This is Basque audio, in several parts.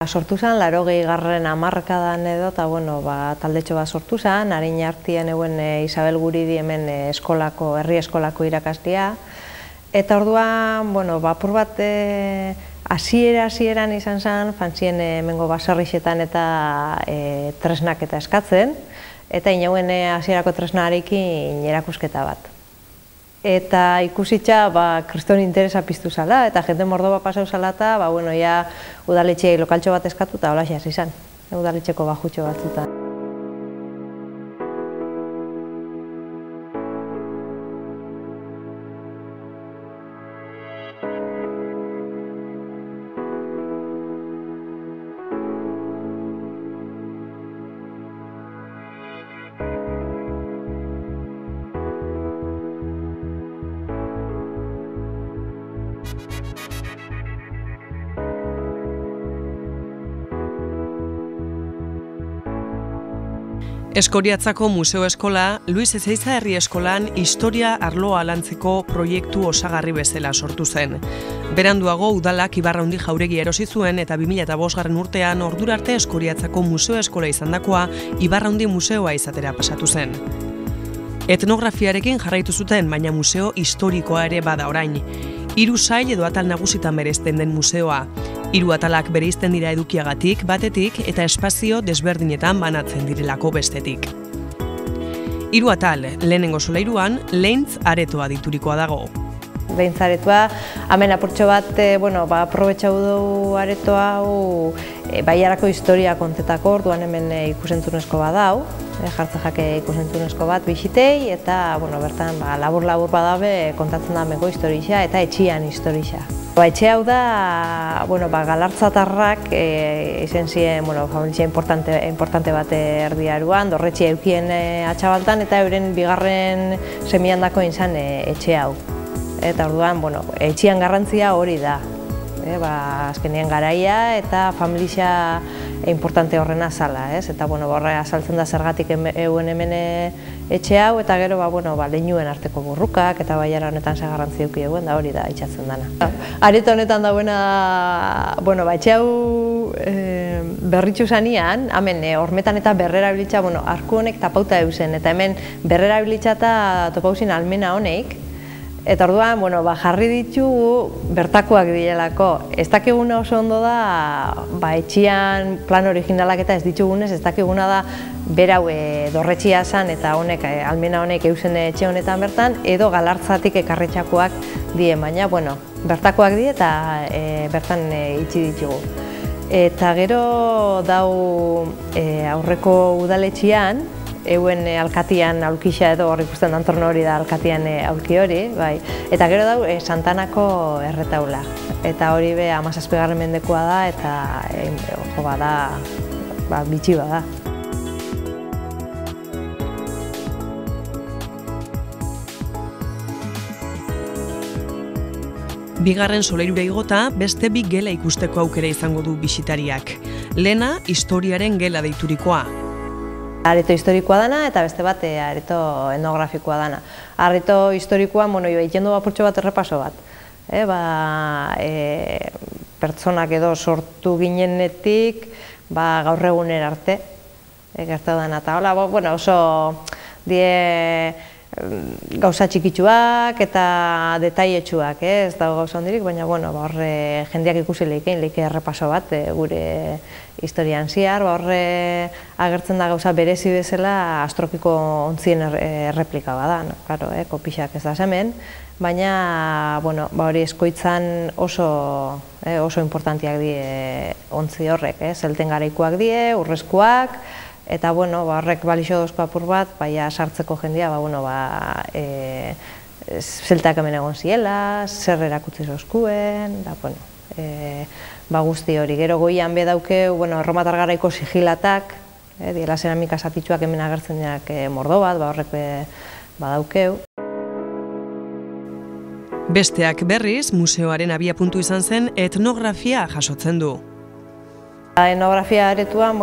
Sortu zen, 80. hamarkadan edo, eta taldetxo bat sortu zen, harin hartien euen Isabel Guridi hemen herri eskolako irakastea. Eta orduan, apur bat hasieran izan zen, fantzien hemengo baserrixetan eta tresnak eta eskatzen, eta inauen hasierako tresnarekin erakusketa bat. Eta ikusitza, kriston interesa piztu zala, eta jende mordo bat pasau zala, eta udaletxeei lokaltxo bat eskatu, eta hola hasi zen, udaletxeko bajutxo batzutan. Eskoriatzako Museo Eskola, Luis Ezeiza Herri Eskolan historia arloa lantzeko proiektu osagarri bezala sortu zen. Beranduago udalak Ibarraundi jauregi erosi zuen eta 2005 urtean ordura arte Eskoriatzako Museo Eskola izandakoa Ibarraundi Museoa izatera pasatu zen. Etnografiarekin jarraitu zuten, baina museo historikoa ere bada orain. 3 sail edo atal nagusitan bereizten den museoa. 3 atalak bereizten dira edukiagatik, batetik, eta espazio desberdinetan banatzen direlako bestetik. 3 atal, lehenengo solairuan, Leintz aretoa diturikoa dago. Leintz aretoa, hemen apurtxo bat, aprobetxau du aretoa, Baiarako historia kontetako, orduan hemen ikusentzunezko bat dau, jartzejake ikusentzunezko bat bisitei, eta bertan labur-labur badabe kontatzen da hemengo historia eta etxian historia. Etxe hau da, galartzatarrak izan ziren familia importante bat erdiaruan, dorretxia eukien atxabaltan, eta euren bigarren semiandako izan etxe hau. Eta orduan, etxian garrantzia hori da. Azkenean garaia eta familia importante horrena zala, eta horre azaltzen da zergatik euen hemen etxe hau, eta gero leinuen arteko burrukak eta baiara honetan ze garrantzi eduki euen, da hori da itxatzen dana. Areto honetan dauena, etxe hau berritxu zanean, hemen hormetan eta berrera bilitza, arku honek tapauta eusen, eta hemen berrera bilitza eta topauzin almena honek. Eta orduan, jarri ditugu bertakoak direlako. Ez dakiguna oso ondo da, etxian plan originalak eta ez ditugunez, ez dakiguna da berau dorretxia zan eta almena honek eusen etxe honetan bertan, edo galartzatik ekarretxakoak die, baina, bertakoak die eta bertan itxi ditugu. Eta gero dau aurreko udaletxian, euen alkatian aulkixa edo hor ikusten dantorno hori da alkatian aulki hori, eta gero dau Santanako erretaula. Eta hori 17. mendekoa da eta bitxi bada. Bigarren solairura igota, beste 2 gela ikusteko aukera izango du bisitariak. Lehena, historiaren gela deiturikoa. Areto historikoa dana eta beste bat areto etnografikoa dana. Areto historikoa, egiten du apurtxo bat errepaso bat. Pertsonak edo sortu ginenetik gaur eguner arte. Gertatu dana eta hola, oso gauza txikitsuak eta detailetsuak, ez dago gauza hondirik, baina horre jendeak ikusi leike errepaso bat gure historian ziar, horre agertzen da gauza berezi bezala astrokiko ontzien erreplika bada, kopixak ez da hemen, baina hori eskoitzan oso importantiak die ontzi horrek, zelten garaikoak die, urrezkoak, eta horrek balixo dozko apur bat, sartzeko jendia, zeltak hemen egon ziela, zer erakutsi zozkuen, guzti hori. Gero goian bedaukeu, erromatar garaiko sigilatak, diela zeramika zatitxuak hemen agertzen diak mordo bat, horrek badaukeu. Besteak berriz, museoaren abiapuntu izan zen etnografia jasotzen du. Etnografia aretuan,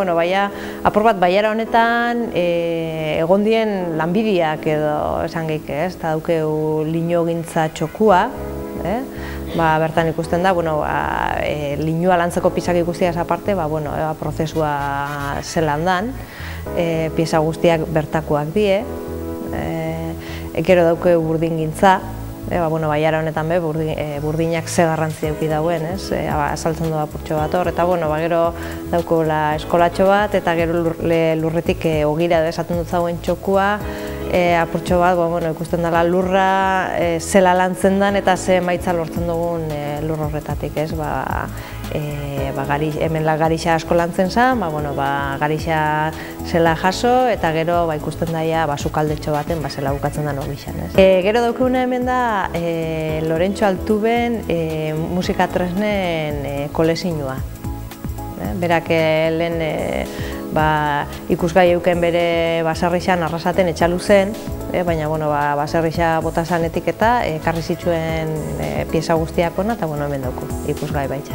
apur bat baiara honetan egon dien lanbideak edo esan geik, eta daukeu linogintza txokua, bertan ikusten da, linua lantzeko piezak ikustiaz aparte, prozesua zelan dan, pieza guztiak bertakoak die, gero dauke burdingintza, baiara honetan burdinak ze garrantzi eduki dauen, azaltzen du apurtxo bat hor, eta gero dauko eskolatxo bat, eta gero lurretik ogira esaten dut zauen txokua, apurtxo bat ikusten dela lurra zela lantzen den eta ze maitza lortzen dugun lur horretatik, hemen garixa asko lantzen zen, garixa zela jaso eta gero ikusten daia sukaldetxo baten zela bukatzen den hor bixan. Gero daukuna hemen da Lorentxo Altuben musika tresnen kolezinua. Berak lehen ikusgai euken bere baserrixan arrasaten etxalu zen, baina baserrixa bota zanetik eta ekarri zituen pieza guztiak ona eta hemen dauku ikusgai baitza.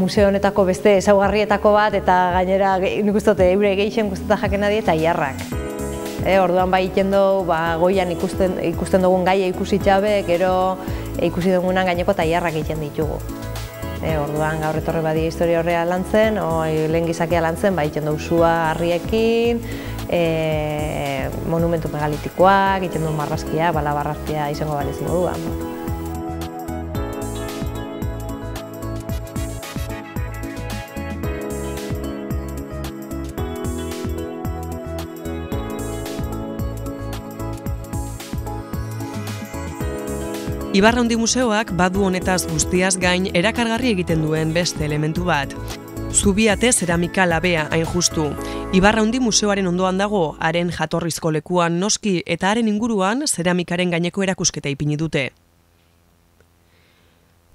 Museo honetako beste ezaugarrietako bat eta gainera nik uste dut eure gehien guztetan jakena die eta ilarrak. Orduan egiten dugu goian ikusten dugun gaia ikusi txabe, gero ikusi dugunan gaineko eta ilarrak egiten ditugu. Orduan gaur etorri badia historia horrea lantzen, lehen gizakia lantzen, egiten dugu sua harriekin, monumentu megalitikoak, egiten dugu marrazkia, balabarrazkia izango baliz moduan. Ibarraundi Museoak badu honetaz guztiaz gain erakargarri egiten duen beste elementu bat. Zubiate zeramika labea hain justu. Ibarraundi Museoaren ondoan dago, haren jatorrizko lekuan noski eta haren inguruan zeramikaren gaineko erakusketa ipini dute.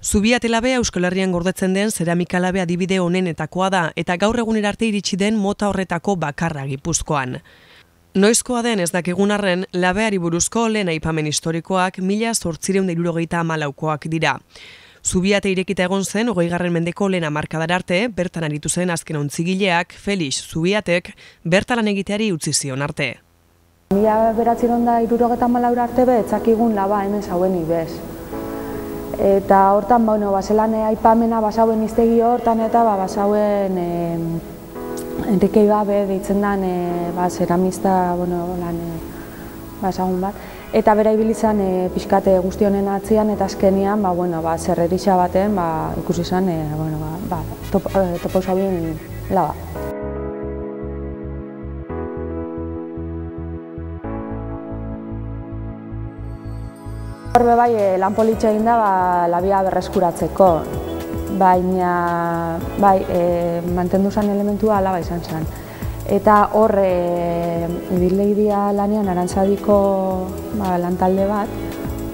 Zubiate labea Euskal Herrian gordetzen den zeramika labea adibide honenetakoa da eta gaur egunera arte iritsi den mota horretako bakarra Gipuzkoan. Noizkoa den ez dakigun arren, labeari buruzko lehen aipamen historikoak 1874koak dira. Zubiate irekita egon zen 20. mendeko lehen hamarkadara arte, bertan aritu zen azken ontzigileak, Felix Zubiatek, bertalan egiteari utzi zion arte. 1974 arte etzakigun laba hemen zauen ibez. Eta hortan, bazelan aipamena bazauen iztegi hortan eta bazauen Enrique Ibabe deitzen den zeramista ezagun bat. Eta bera ibilizan pixkate guzti honen atzian eta azkenian zerrerixa baten ikusi zen topo zabien laba. Horbe lan politxe egin da labia berreskuratzeko. Baina mantendu zen elementua alaba izan zen. Eta hor ibilleidia lanean Arantzadiko lantalde bat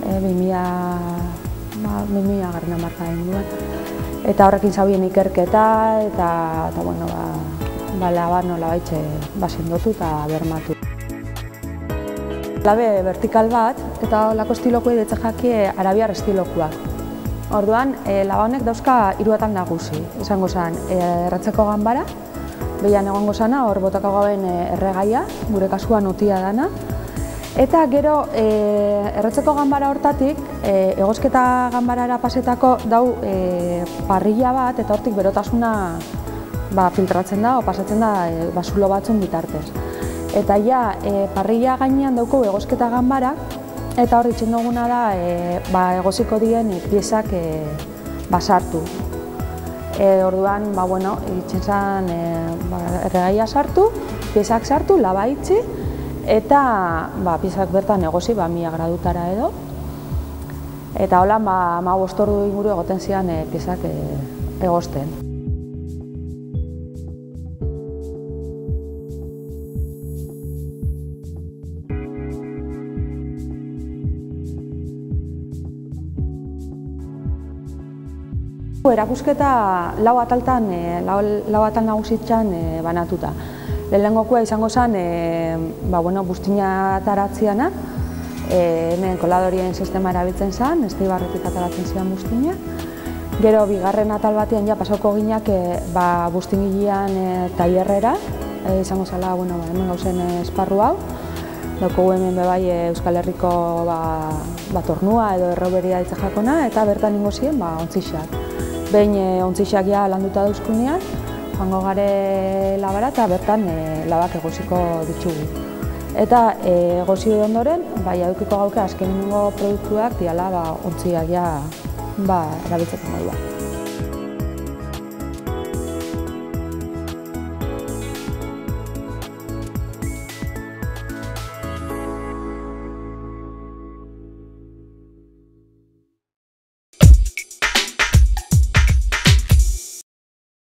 2000 marka egin duen. Eta horrekin zabien ikerketa eta laba nolabaitxe sendotu eta bermatu. Labe vertikal bat eta olako estilokoa detzen jakie arabiar estilokoak. Orduan, laba honek dauzka 3 atal nagusi. Esango zen, erretzeko ganbara, behian egongo zana, hor botako gaben erregaia, gure kasuan utia dana. Eta gero, erretzeko ganbara hortatik, egosketa ganbarara pasetako dau parrilla bat, eta hortik berotasuna filtratzen da, o pasatzen da basulo batzun bitartez. Eta ja, parrilla gainean dauko egosketa ganbara, eta hor ditzen duguna da egosiko dien piezak sartu. Orduan, ditzen zen erregaia sartu, piezak sartu, laba itxi, eta piezak bertan egosi 1000 gradutara edo. Eta hola 15 ordu inguru egoten zian piezak egosten. Erakusketa lau atal nagusitzen banatuta. Lehenengokoa izango zen buztina ataratziana, hemen koladorien sistema erabiltzen zen, Esteibarretik ataratzen zian buztina. Gero bigarren atal batean pasauko ginak buztingilean tailerrera, izango zela hemen gauzen esparru hau. Daukogu hemen bebai Euskal Herriko tornua edo erroberia ditza jakona, eta bertan ingo ziren ontzixak. Behin ontzixak landuta dauzkunean, joango gare labara eta bertan labak egosiko ditugu. Eta egosi ondoren, edukiko gauke azkenengo produktuak diala ontziak erabiltzeko modua.